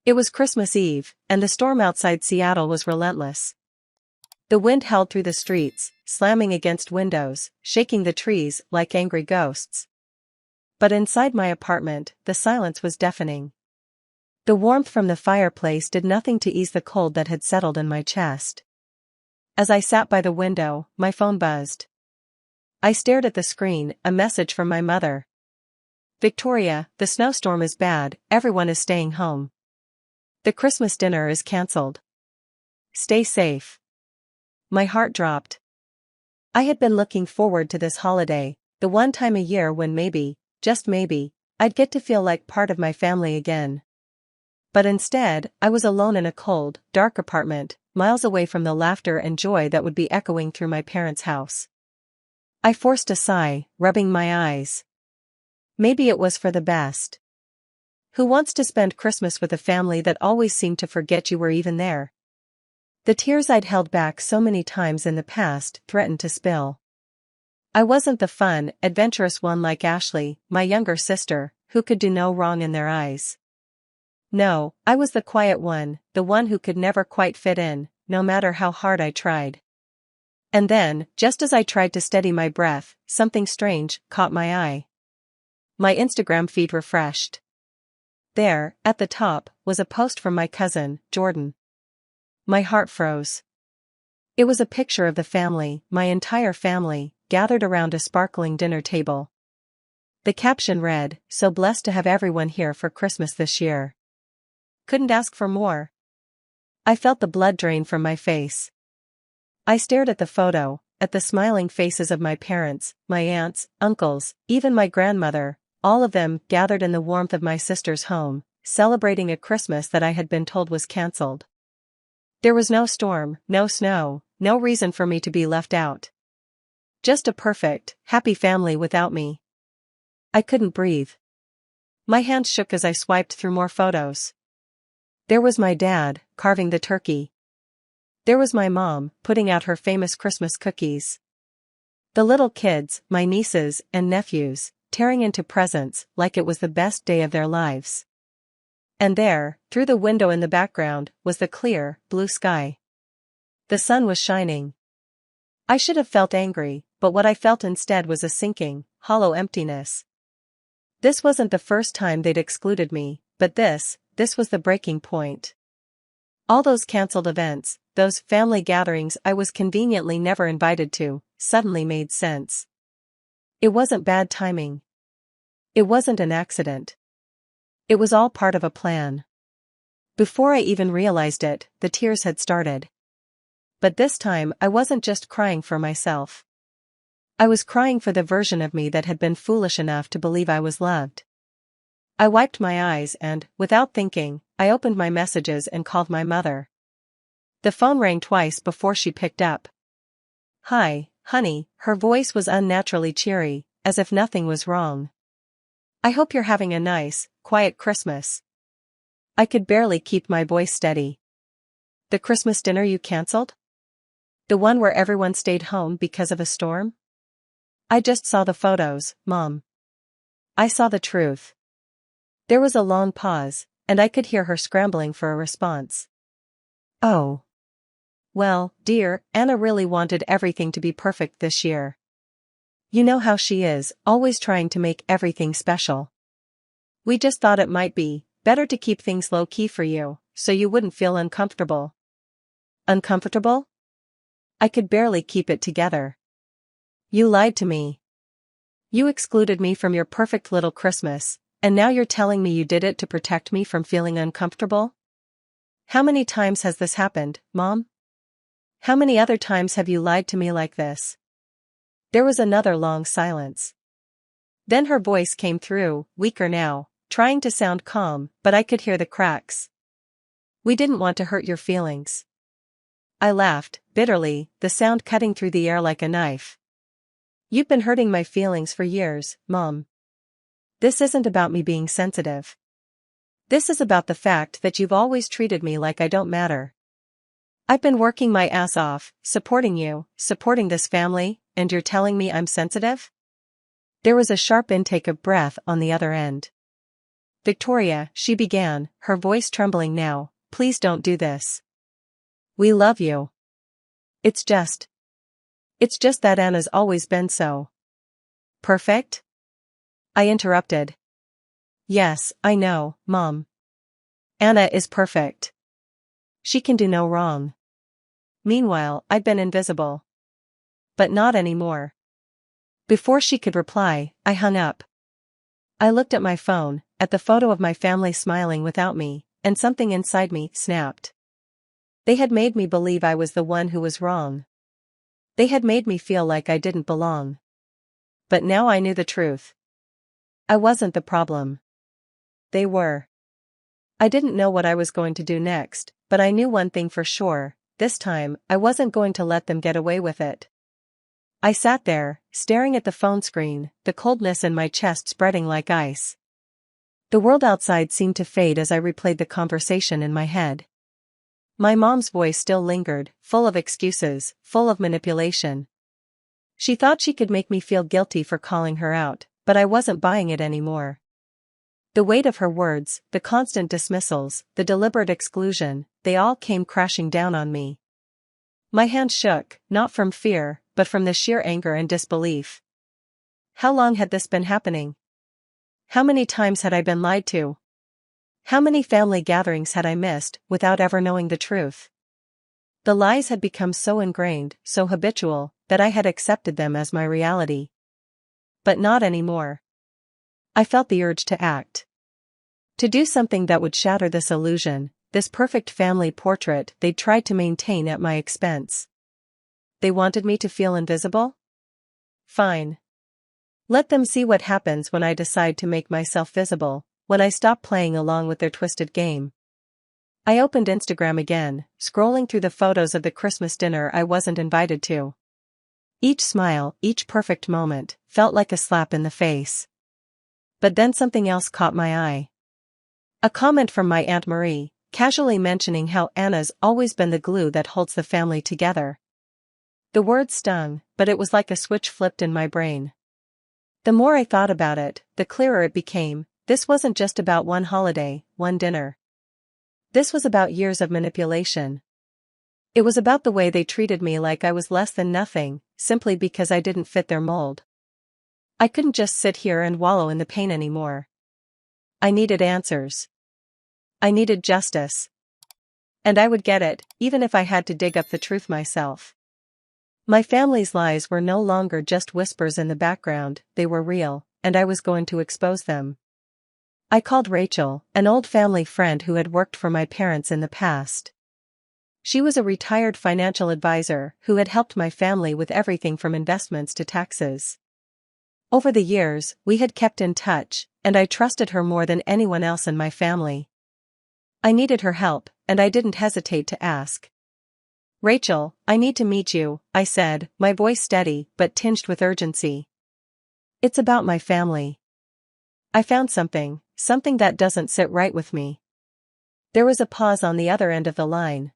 It was Christmas Eve, and the storm outside Seattle was relentless. The wind howled through the streets, slamming against windows, shaking the trees like angry ghosts. But inside my apartment, the silence was deafening. The warmth from the fireplace did nothing to ease the cold that had settled in my chest. As I sat by the window, my phone buzzed. I stared at the screen, a message from my mother. "Victoria, the snowstorm is bad, everyone is staying home. The Christmas dinner is cancelled. Stay safe." My heart dropped. I had been looking forward to this holiday, the one time a year when maybe, just maybe, I'd get to feel like part of my family again. But instead, I was alone in a cold, dark apartment, miles away from the laughter and joy that would be echoing through my parents' house. I forced a sigh, rubbing my eyes. Maybe it was for the best. Who wants to spend Christmas with a family that always seemed to forget you were even there? The tears I'd held back so many times in the past threatened to spill. I wasn't the fun, adventurous one like Ashley, my younger sister, who could do no wrong in their eyes. No, I was the quiet one, the one who could never quite fit in, no matter how hard I tried. And then, just as I tried to steady my breath, something strange caught my eye. My Instagram feed refreshed. There, at the top, was a post from my cousin, Jordan. My heart froze. It was a picture of the family, my entire family, gathered around a sparkling dinner table. The caption read, "So blessed to have everyone here for Christmas this year. Couldn't ask for more." I felt the blood drain from my face. I stared at the photo, at the smiling faces of my parents, my aunts, uncles, even my grandmother, all of them gathered in the warmth of my sister's home, celebrating a Christmas that I had been told was cancelled. There was no storm, no snow, no reason for me to be left out. Just a perfect, happy family without me. I couldn't breathe. My hands shook as I swiped through more photos. There was my dad, carving the turkey. There was my mom, putting out her famous Christmas cookies. The little kids, my nieces and nephews, tearing into presents like it was the best day of their lives. And there, through the window in the background, was the clear, blue sky. The sun was shining. I should have felt angry, but what I felt instead was a sinking, hollow emptiness. This wasn't the first time they'd excluded me, but this was the breaking point. All those cancelled events, those family gatherings I was conveniently never invited to, suddenly made sense. It wasn't bad timing. It wasn't an accident. It was all part of a plan. Before I even realized it, the tears had started. But this time I wasn't just crying for myself. I was crying for the version of me that had been foolish enough to believe I was loved. I wiped my eyes and, without thinking, I opened my messages and called my mother. The phone rang twice before she picked up. "Hi, honey," her voice was unnaturally cheery, as if nothing was wrong. "I hope you're having a nice, quiet Christmas." I could barely keep my voice steady. "The Christmas dinner you cancelled? The one where everyone stayed home because of a storm?" "I just saw the photos, Mom." I saw the truth. There was a long pause, and I could hear her scrambling for a response. "Oh. Well, dear, Anna really wanted everything to be perfect this year. You know how she is, always trying to make everything special. We just thought it might be better to keep things low-key for you, so you wouldn't feel uncomfortable." "Uncomfortable?" I could barely keep it together. "You lied to me. You excluded me from your perfect little Christmas, and now you're telling me you did it to protect me from feeling uncomfortable? How many times has this happened, Mom? How many other times have you lied to me like this?" There was another long silence. Then her voice came through, weaker now, trying to sound calm, but I could hear the cracks. "We didn't want to hurt your feelings." I laughed, bitterly, the sound cutting through the air like a knife. "You've been hurting my feelings for years, Mom. This isn't about me being sensitive. This is about the fact that you've always treated me like I don't matter. I've been working my ass off, supporting you, supporting this family, and you're telling me I'm sensitive?" There was a sharp intake of breath on the other end. Victoria, she began, her voice trembling now, please don't do this. We love you. It's just that Anna's always been so perfect? I interrupted. Yes, I know, Mom. Anna is perfect. She can do no wrong. Meanwhile, I'd been invisible. But not anymore. Before she could reply, I hung up. I looked at my phone, at the photo of my family smiling without me, and something inside me snapped. They had made me believe I was the one who was wrong. They had made me feel like I didn't belong. But now I knew the truth. I wasn't the problem. They were. I didn't know what I was going to do next, but I knew one thing for sure, this time, I wasn't going to let them get away with it. I sat there, staring at the phone screen, the coldness in my chest spreading like ice. The world outside seemed to fade as I replayed the conversation in my head. My mom's voice still lingered, full of excuses, full of manipulation. She thought she could make me feel guilty for calling her out, but I wasn't buying it anymore. The weight of her words, the constant dismissals, the deliberate exclusion, they all came crashing down on me. My hands shook, not from fear, but from the sheer anger and disbelief. How long had this been happening? How many times had I been lied to? How many family gatherings had I missed, without ever knowing the truth? The lies had become so ingrained, so habitual, that I had accepted them as my reality. But not anymore. I felt the urge to act. To do something that would shatter this illusion, this perfect family portrait they'd tried to maintain at my expense. They wanted me to feel invisible? Fine. Let them see what happens when I decide to make myself visible, when I stop playing along with their twisted game. I opened Instagram again, scrolling through the photos of the Christmas dinner I wasn't invited to. Each smile, each perfect moment, felt like a slap in the face. But then something else caught my eye. A comment from my Aunt Marie, casually mentioning how Anna's always been the glue that holds the family together. The words stung, but it was like a switch flipped in my brain. The more I thought about it, the clearer it became, this wasn't just about one holiday, one dinner. This was about years of manipulation. It was about the way they treated me like I was less than nothing, simply because I didn't fit their mold. I couldn't just sit here and wallow in the pain anymore. I needed answers. I needed justice. And I would get it, even if I had to dig up the truth myself. My family's lies were no longer just whispers in the background, they were real, and I was going to expose them. I called Rachel, an old family friend who had worked for my parents in the past. She was a retired financial advisor who had helped my family with everything from investments to taxes. Over the years, we had kept in touch, and I trusted her more than anyone else in my family. I needed her help, and I didn't hesitate to ask. Rachel, I need to meet you, I said, my voice steady but tinged with urgency. It's about my family. I found something that doesn't sit right with me. There was a pause on the other end of the line.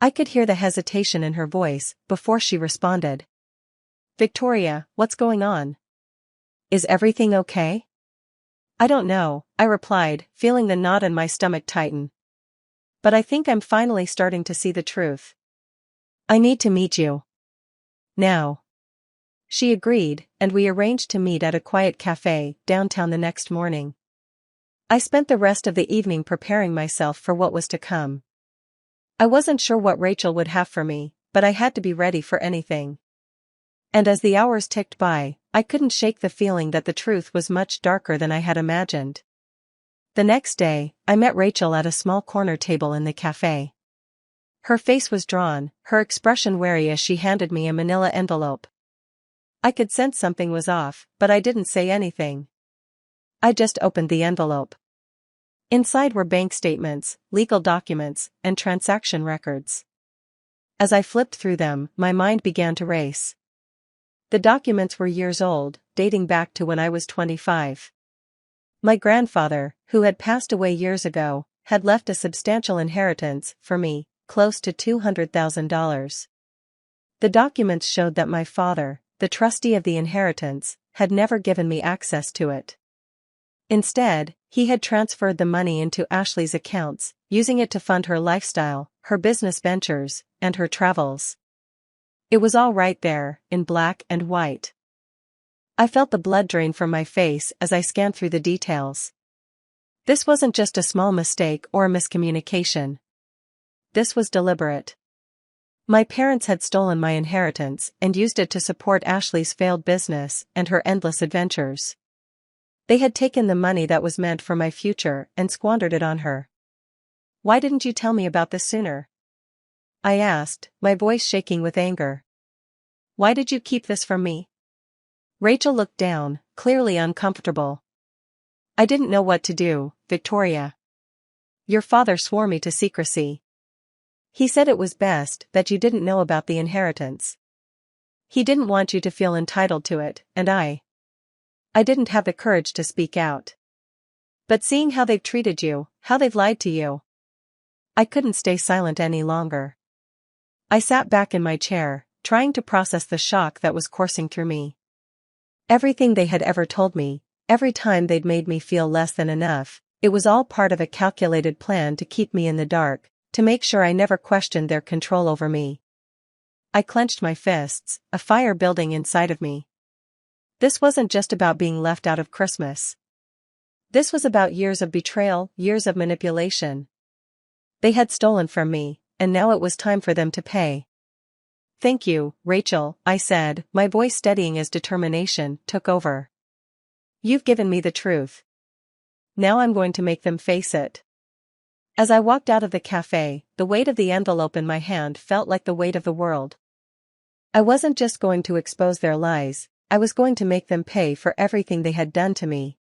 I could hear the hesitation in her voice before she responded. Victoria, what's going on? Is everything okay? I don't know, I replied, feeling the knot in my stomach tighten. But I think I'm finally starting to see the truth. I need to meet you. Now. She agreed, and we arranged to meet at a quiet cafe downtown the next morning. I spent the rest of the evening preparing myself for what was to come. I wasn't sure what Rachel would have for me, but I had to be ready for anything. And as the hours ticked by, I couldn't shake the feeling that the truth was much darker than I had imagined. The next day, I met Rachel at a small corner table in the cafe. Her face was drawn, her expression wary as she handed me a manila envelope. I could sense something was off, but I didn't say anything. I just opened the envelope. Inside were bank statements, legal documents, and transaction records. As I flipped through them, my mind began to race. The documents were years old, dating back to when I was 25. My grandfather, who had passed away years ago, had left a substantial inheritance for me, close to $200,000. The documents showed that my father, the trustee of the inheritance, had never given me access to it. Instead, he had transferred the money into Ashley's accounts, using it to fund her lifestyle, her business ventures, and her travels. It was all right there, in black and white. I felt the blood drain from my face as I scanned through the details. This wasn't just a small mistake or a miscommunication. This was deliberate. My parents had stolen my inheritance and used it to support Ashley's failed business and her endless adventures. They had taken the money that was meant for my future and squandered it on her. "Why didn't you tell me about this sooner?" I asked, my voice shaking with anger. "Why did you keep this from me?" Rachel looked down, clearly uncomfortable. "I didn't know what to do, Victoria. Your father swore me to secrecy. He said it was best that you didn't know about the inheritance. He didn't want you to feel entitled to it, and I didn't have the courage to speak out. But seeing how they've treated you, how they've lied to you, I couldn't stay silent any longer." I sat back in my chair, trying to process the shock that was coursing through me. Everything they had ever told me, every time they'd made me feel less than enough, it was all part of a calculated plan to keep me in the dark, to make sure I never questioned their control over me. I clenched my fists, a fire building inside of me. This wasn't just about being left out of Christmas. This was about years of betrayal, years of manipulation. They had stolen from me, and now it was time for them to pay. "Thank you, Rachel," I said, my voice steadying as determination took over. "You've given me the truth. Now I'm going to make them face it." As I walked out of the cafe, the weight of the envelope in my hand felt like the weight of the world. I wasn't just going to expose their lies, I was going to make them pay for everything they had done to me.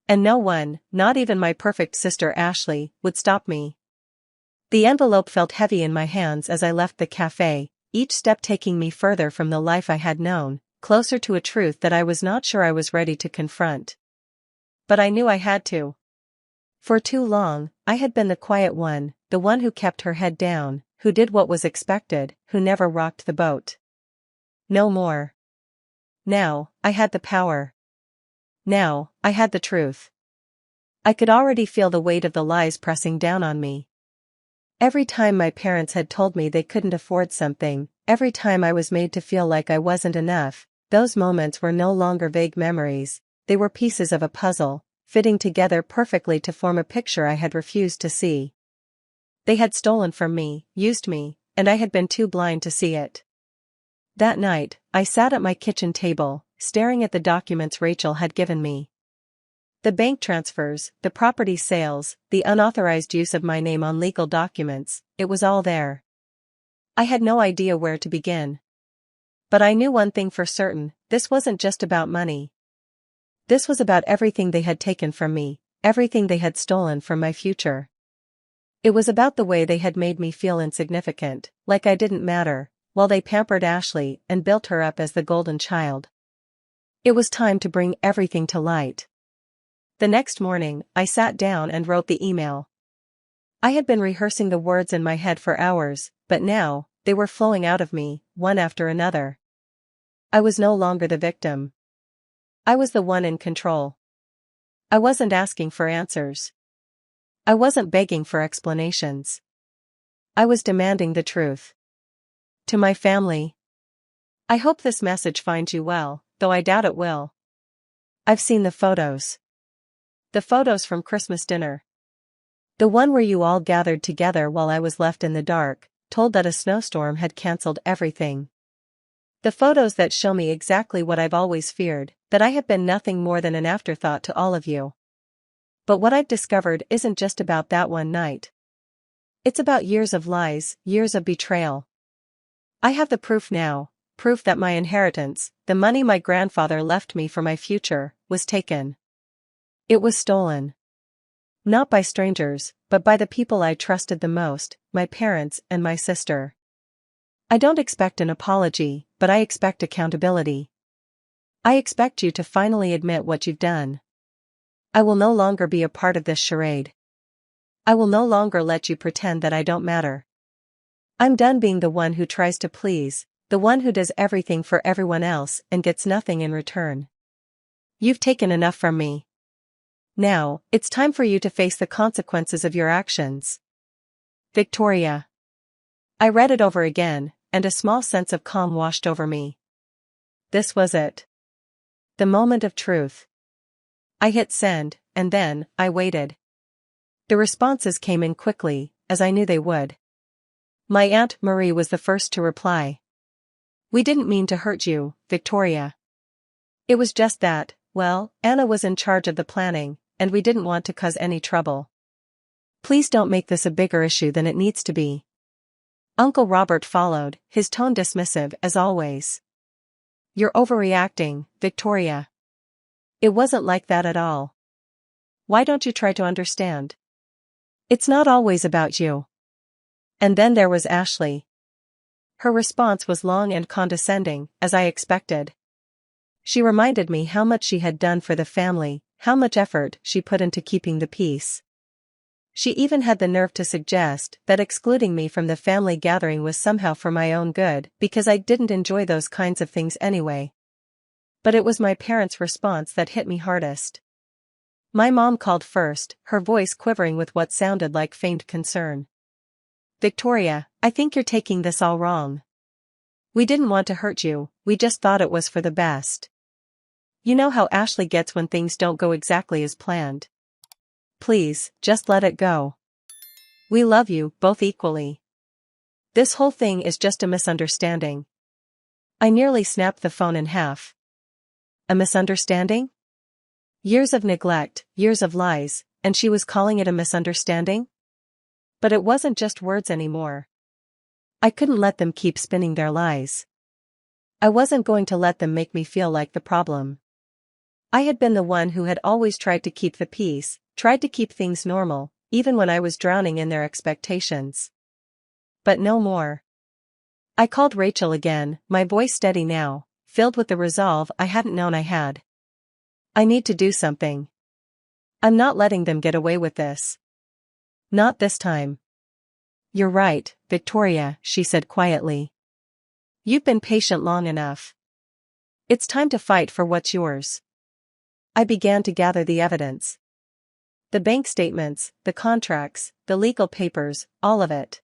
And no one, not even my perfect sister Ashley, would stop me. The envelope felt heavy in my hands as I left the cafe, each step taking me further from the life I had known, closer to a truth that I was not sure I was ready to confront. But I knew I had to. For too long, I had been the quiet one, the one who kept her head down, who did what was expected, who never rocked the boat. No more. Now, I had the power. Now, I had the truth. I could already feel the weight of the lies pressing down on me. Every time my parents had told me they couldn't afford something, every time I was made to feel like I wasn't enough, those moments were no longer vague memories, they were pieces of a puzzle, fitting together perfectly to form a picture I had refused to see. They had stolen from me, used me, and I had been too blind to see it. That night, I sat at my kitchen table, staring at the documents Rachel had given me. The bank transfers, the property sales, the unauthorized use of my name on legal documents, it was all there. I had no idea where to begin. But I knew one thing for certain, this wasn't just about money. This was about everything they had taken from me, everything they had stolen from my future. It was about the way they had made me feel insignificant, like I didn't matter, while they pampered Ashley and built her up as the golden child. It was time to bring everything to light. The next morning, I sat down and wrote the email. I had been rehearsing the words in my head for hours, but now, they were flowing out of me, one after another. I was no longer the victim. I was the one in control. I wasn't asking for answers. I wasn't begging for explanations. I was demanding the truth. To my family. I hope this message finds you well, though I doubt it will. I've seen the photos. The photos from Christmas dinner. The one where you all gathered together while I was left in the dark, told that a snowstorm had cancelled everything. The photos that show me exactly what I've always feared, that I have been nothing more than an afterthought to all of you. But what I've discovered isn't just about that one night. It's about years of lies, years of betrayal. I have the proof now, proof that my inheritance, the money my grandfather left me for my future, was taken. It was stolen. Not by strangers, but by the people I trusted the most, my parents and my sister. I don't expect an apology, but I expect accountability. I expect you to finally admit what you've done. I will no longer be a part of this charade. I will no longer let you pretend that I don't matter. I'm done being the one who tries to please, the one who does everything for everyone else and gets nothing in return. You've taken enough from me. Now, it's time for you to face the consequences of your actions. Victoria. I read it over again, and a small sense of calm washed over me. This was it. The moment of truth. I hit send, and then, I waited. The responses came in quickly, as I knew they would. My Aunt Marie was the first to reply. We didn't mean to hurt you, Victoria. It was just that, well, Anna was in charge of the planning, and we didn't want to cause any trouble. Please don't make this a bigger issue than it needs to be. Uncle Robert followed, his tone dismissive as always. You're overreacting, Victoria. It wasn't like that at all. Why don't you try to understand? It's not always about you. And then there was Ashley. Her response was long and condescending, as I expected. She reminded me how much she had done for the family, how much effort she put into keeping the peace. She even had the nerve to suggest that excluding me from the family gathering was somehow for my own good, because I didn't enjoy those kinds of things anyway. But it was my parents' response that hit me hardest. My mom called first, her voice quivering with what sounded like feigned concern. Victoria, I think you're taking this all wrong. We didn't want to hurt you, we just thought it was for the best. You know how Ashley gets when things don't go exactly as planned. Please, just let it go. We love you, both equally. This whole thing is just a misunderstanding. I nearly snapped the phone in half. A misunderstanding? Years of neglect, years of lies, and she was calling it a misunderstanding? But it wasn't just words anymore. I couldn't let them keep spinning their lies. I wasn't going to let them make me feel like the problem. I had been the one who had always tried to keep the peace, tried to keep things normal, even when I was drowning in their expectations. But no more. I called Rachel again, my voice steady now, filled with the resolve I hadn't known I had. I need to do something. I'm not letting them get away with this. Not this time. You're right, Victoria, she said quietly. You've been patient long enough. It's time to fight for what's yours. I began to gather the evidence. The bank statements, the contracts, the legal papers, all of it.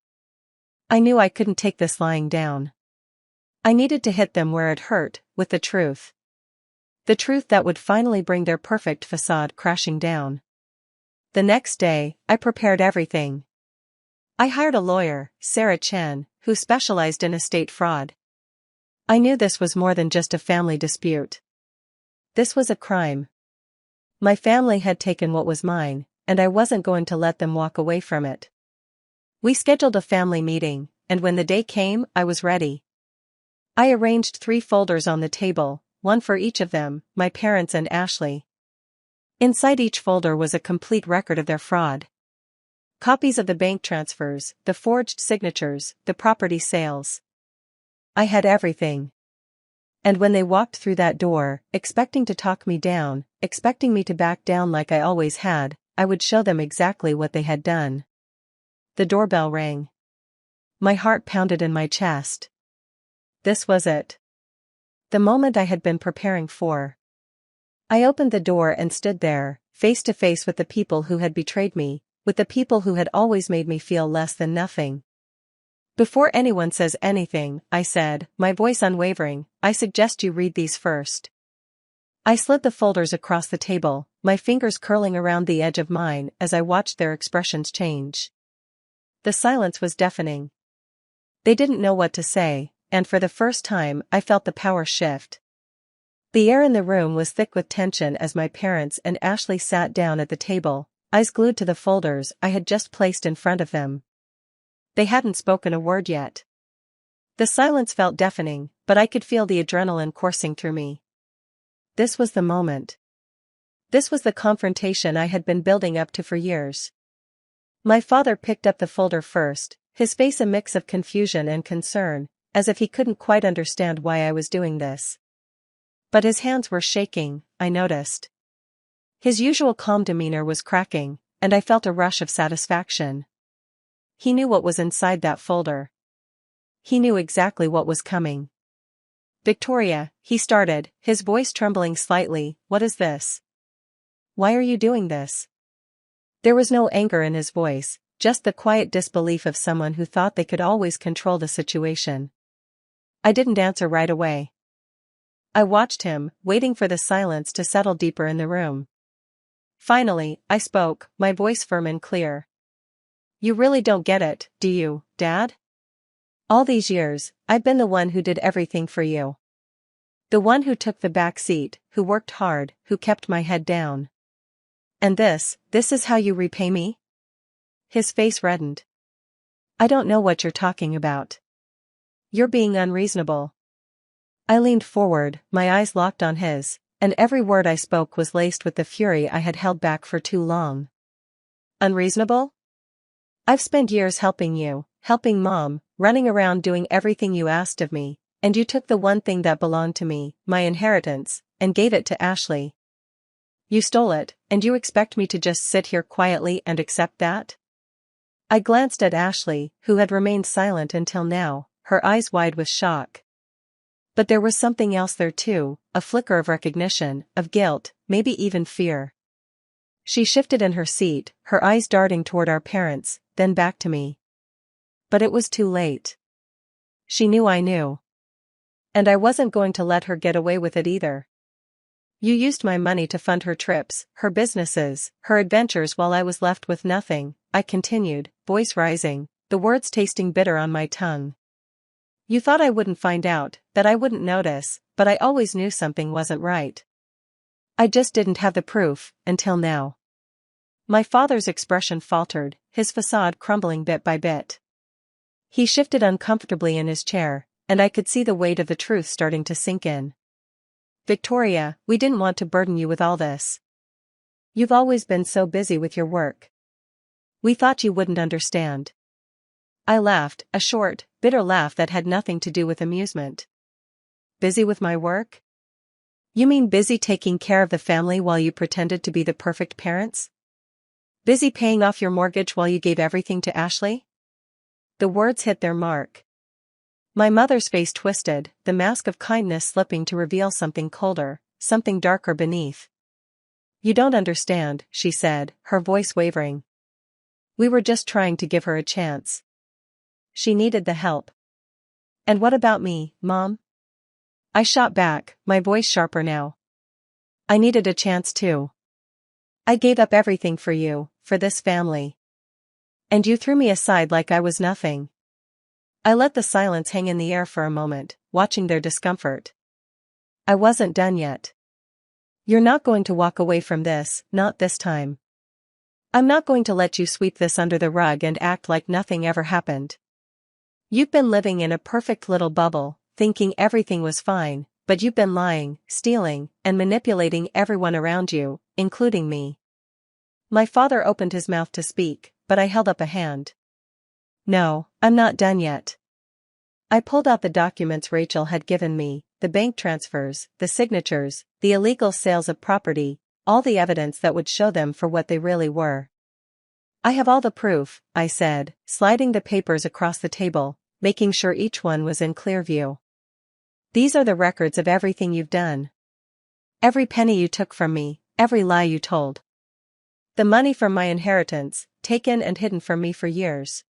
I knew I couldn't take this lying down. I needed to hit them where it hurt, with the truth. The truth that would finally bring their perfect facade crashing down. The next day, I prepared everything. I hired a lawyer, Sarah Chen, who specialized in estate fraud. I knew this was more than just a family dispute. This was a crime. My family had taken what was mine, and I wasn't going to let them walk away from it. We scheduled a family meeting, and when the day came, I was ready. I arranged 3 folders on the table, one for each of them, my parents and Ashley. Inside each folder was a complete record of their fraud. Copies of the bank transfers, the forged signatures, the property sales. I had everything. And when they walked through that door, expecting to talk me down, expecting me to back down like I always had, I would show them exactly what they had done. The doorbell rang. My heart pounded in my chest. This was it. The moment I had been preparing for. I opened the door and stood there, face to face with the people who had betrayed me, with the people who had always made me feel less than nothing. Before anyone says anything, I said, my voice unwavering, I suggest you read these first. I slid the folders across the table, my fingers curling around the edge of mine as I watched their expressions change. The silence was deafening. They didn't know what to say, and for the first time I felt the power shift. The air in the room was thick with tension as my parents and Ashley sat down at the table, eyes glued to the folders I had just placed in front of them. They hadn't spoken a word yet. The silence felt deafening, but I could feel the adrenaline coursing through me. This was the moment. This was the confrontation I had been building up to for years. My father picked up the folder first, his face a mix of confusion and concern, as if he couldn't quite understand why I was doing this. But his hands were shaking, I noticed. His usual calm demeanor was cracking, and I felt a rush of satisfaction. He knew what was inside that folder. He knew exactly what was coming. Victoria, he started, his voice trembling slightly, what is this? Why are you doing this? There was no anger in his voice, just the quiet disbelief of someone who thought they could always control the situation. I didn't answer right away. I watched him, waiting for the silence to settle deeper in the room. Finally, I spoke, my voice firm and clear. You really don't get it, do you, Dad? All these years, I've been the one who did everything for you. The one who took the back seat, who worked hard, who kept my head down. And this is how you repay me? His face reddened. I don't know what you're talking about. You're being unreasonable. I leaned forward, my eyes locked on his, and every word I spoke was laced with the fury I had held back for too long. Unreasonable? I've spent years helping you, helping Mom, running around doing everything you asked of me, and you took the one thing that belonged to me, my inheritance, and gave it to Ashley. You stole it, and you expect me to just sit here quietly and accept that? I glanced at Ashley, who had remained silent until now, her eyes wide with shock. But there was something else there too, a flicker of recognition, of guilt, maybe even fear. She shifted in her seat, her eyes darting toward our parents, then back to me. But it was too late. She knew I knew. And I wasn't going to let her get away with it either. You used my money to fund her trips, her businesses, her adventures while I was left with nothing, I continued, voice rising, the words tasting bitter on my tongue. You thought I wouldn't find out, that I wouldn't notice, but I always knew something wasn't right. I just didn't have the proof, until now. My father's expression faltered, his facade crumbling bit by bit. He shifted uncomfortably in his chair, and I could see the weight of the truth starting to sink in. Victoria, we didn't want to burden you with all this. You've always been so busy with your work. We thought you wouldn't understand. I laughed, a short, bitter laugh that had nothing to do with amusement. Busy with my work? You mean busy taking care of the family while you pretended to be the perfect parents? Busy paying off your mortgage while you gave everything to Ashley? The words hit their mark. My mother's face twisted, the mask of kindness slipping to reveal something colder, something darker beneath. You don't understand, she said, her voice wavering. We were just trying to give her a chance. She needed the help. And what about me, Mom? I shot back, my voice sharper now. I needed a chance too. I gave up everything for you, for this family. And you threw me aside like I was nothing. I let the silence hang in the air for a moment, watching their discomfort. I wasn't done yet. You're not going to walk away from this, not this time. I'm not going to let you sweep this under the rug and act like nothing ever happened. You've been living in a perfect little bubble, thinking everything was fine, but you've been lying, stealing, and manipulating everyone around you, including me. My father opened his mouth to speak, but I held up a hand. No, I'm not done yet. I pulled out the documents Rachel had given me, the bank transfers, the signatures, the illegal sales of property, all the evidence that would show them for what they really were. I have all the proof, I said, sliding the papers across the table, making sure each one was in clear view. These are the records of everything you've done. Every penny you took from me, every lie you told. The money from my inheritance, taken and hidden from me for years.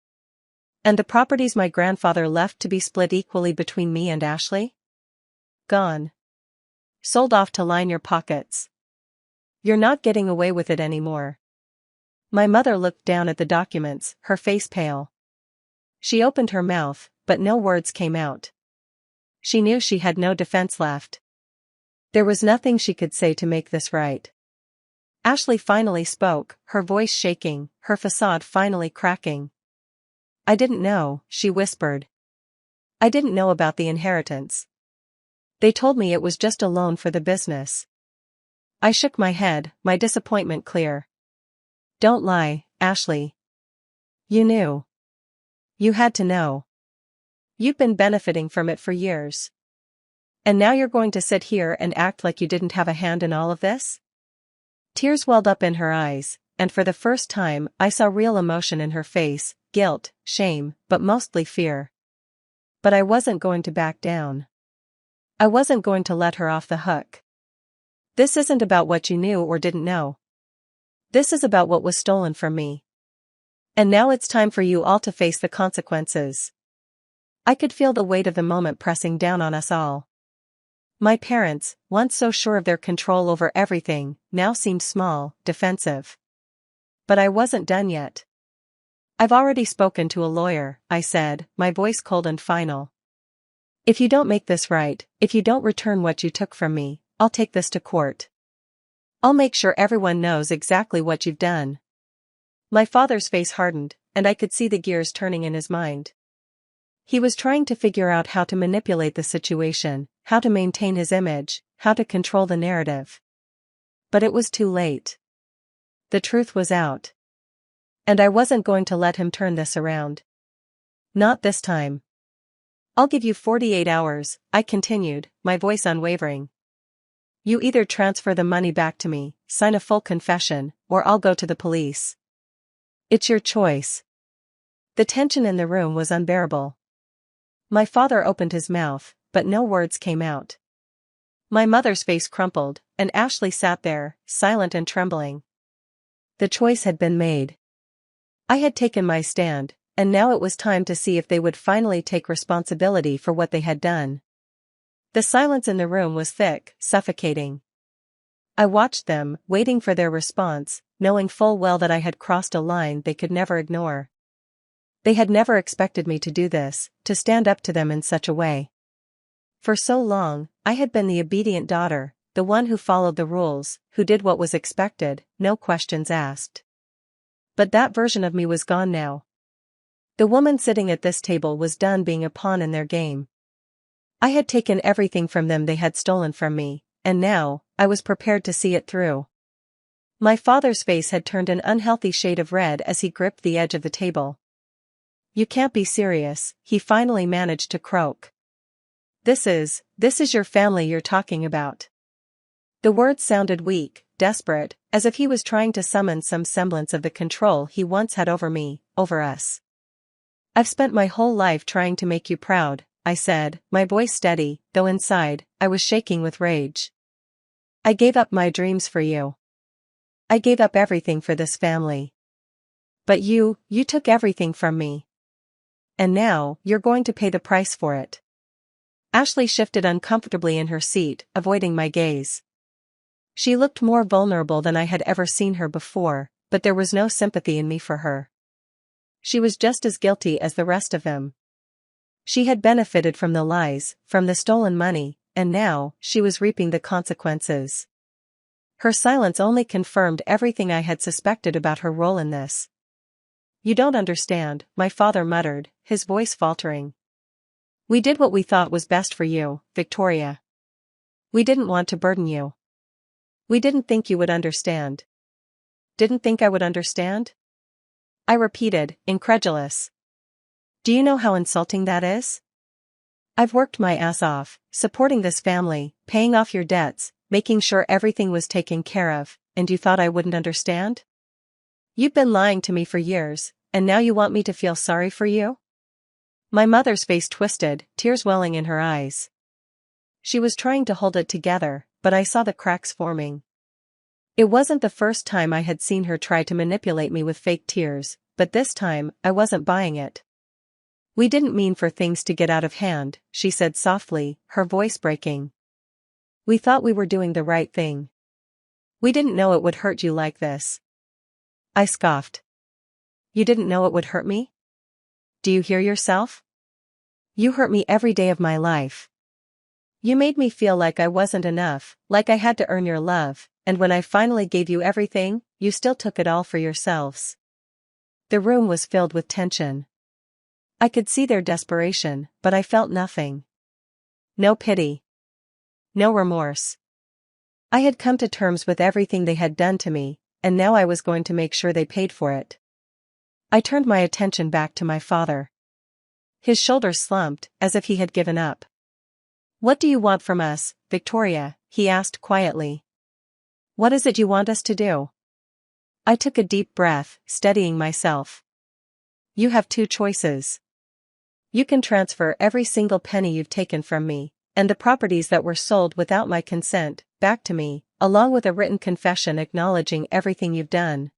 And the properties my grandfather left to be split equally between me and Ashley? Gone. Sold off to line your pockets. You're not getting away with it anymore. My mother looked down at the documents, her face pale. She opened her mouth, but no words came out. She knew she had no defense left. There was nothing she could say to make this right. Ashley finally spoke, her voice shaking, her facade finally cracking. I didn't know, she whispered. I didn't know about the inheritance. They told me it was just a loan for the business. I shook my head, my disappointment clear. Don't lie, Ashley. You knew. You had to know. You've been benefiting from it for years. And now you're going to sit here and act like you didn't have a hand in all of this? Tears welled up in her eyes, and for the first time I saw real emotion in her face, guilt, shame, but mostly fear. But I wasn't going to back down. I wasn't going to let her off the hook. This isn't about what you knew or didn't know, This is about what was stolen from me. And now it's time for you all to face the consequences. I could feel the weight of the moment pressing down on us all. My parents, once so sure of their control over everything, now seemed small, defensive. But I wasn't done yet. I've already spoken to a lawyer, I said, my voice cold and final. If you don't make this right, if you don't return what you took from me, I'll take this to court. I'll make sure everyone knows exactly what you've done. My father's face hardened, and I could see the gears turning in his mind. He was trying to figure out how to manipulate the situation, how to maintain his image, how to control the narrative. But it was too late. The truth was out. And I wasn't going to let him turn this around. Not this time. I'll give you 48 hours, I continued, my voice unwavering. You either transfer the money back to me, sign a full confession, or I'll go to the police. It's your choice. The tension in the room was unbearable. My father opened his mouth, but no words came out. My mother's face crumpled, and Ashley sat there, silent and trembling. The choice had been made. I had taken my stand, and now it was time to see if they would finally take responsibility for what they had done. The silence in the room was thick, suffocating. I watched them, waiting for their response, knowing full well that I had crossed a line they could never ignore. They had never expected me to do this, to stand up to them in such a way. For so long, I had been the obedient daughter, the one who followed the rules, who did what was expected, no questions asked. But that version of me was gone now. The woman sitting at this table was done being a pawn in their game. I had taken everything from them they had stolen from me, and now, I was prepared to see it through. My father's face had turned an unhealthy shade of red as he gripped the edge of the table. You can't be serious, he finally managed to croak. This is your family you're talking about. The words sounded weak, desperate, as if he was trying to summon some semblance of the control he once had over me, over us. I've spent my whole life trying to make you proud, I said, my voice steady, though inside, I was shaking with rage. I gave up my dreams for you. I gave up everything for this family. But you took everything from me. And now, you're going to pay the price for it. Ashley shifted uncomfortably in her seat, avoiding my gaze. She looked more vulnerable than I had ever seen her before, but there was no sympathy in me for her. She was just as guilty as the rest of them. She had benefited from the lies, from the stolen money, and now, she was reaping the consequences. Her silence only confirmed everything I had suspected about her role in this. You don't understand, my father muttered, his voice faltering. We did what we thought was best for you, Victoria. We didn't want to burden you. We didn't think you would understand. Didn't think I would understand? I repeated, incredulous. Do you know how insulting that is? I've worked my ass off, supporting this family, paying off your debts, making sure everything was taken care of, and you thought I wouldn't understand? You've been lying to me for years, and now you want me to feel sorry for you? My mother's face twisted, tears welling in her eyes. She was trying to hold it together, but I saw the cracks forming. It wasn't the first time I had seen her try to manipulate me with fake tears, but this time, I wasn't buying it. We didn't mean for things to get out of hand, she said softly, her voice breaking. We thought we were doing the right thing. We didn't know it would hurt you like this. I scoffed. You didn't know it would hurt me? Do you hear yourself? You hurt me every day of my life. You made me feel like I wasn't enough, like I had to earn your love, and when I finally gave you everything, you still took it all for yourselves. The room was filled with tension. I could see their desperation, but I felt nothing. No pity. No remorse. I had come to terms with everything they had done to me, and now I was going to make sure they paid for it. I turned my attention back to my father. His shoulders slumped, as if he had given up. What do you want from us, Victoria? He asked quietly. What is it you want us to do? I took a deep breath, steadying myself. You have two choices. You can transfer every single penny you've taken from me, and the properties that were sold without my consent, back to me, along with a written confession acknowledging everything you've done.